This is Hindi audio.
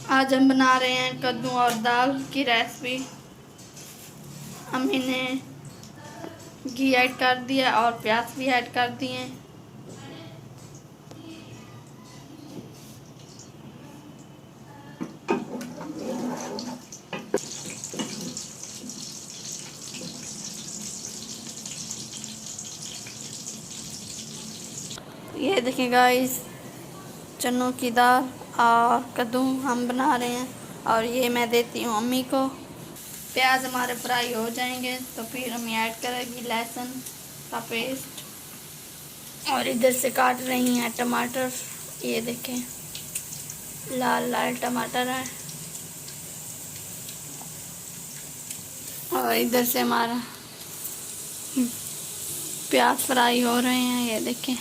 आज हम बना रहे हैं कद्दू और दाल की रेसिपी। अम्मी ने घी ऐड कर दिया और प्याज भी ऐड कर दिए। ये देखिए गाइस, चनों की दाल और कद्दू हम बना रहे हैं और ये मैं देती हूँ अम्मी को। प्याज हमारे फ्राई हो जाएंगे तो फिर हम ऐड करेंगे लहसुन का पेस्ट। और इधर से काट रही हैं टमाटर, ये देखें लाल लाल टमाटर है। और इधर से हमारा प्याज फ्राई हो रहे हैं, ये देखें।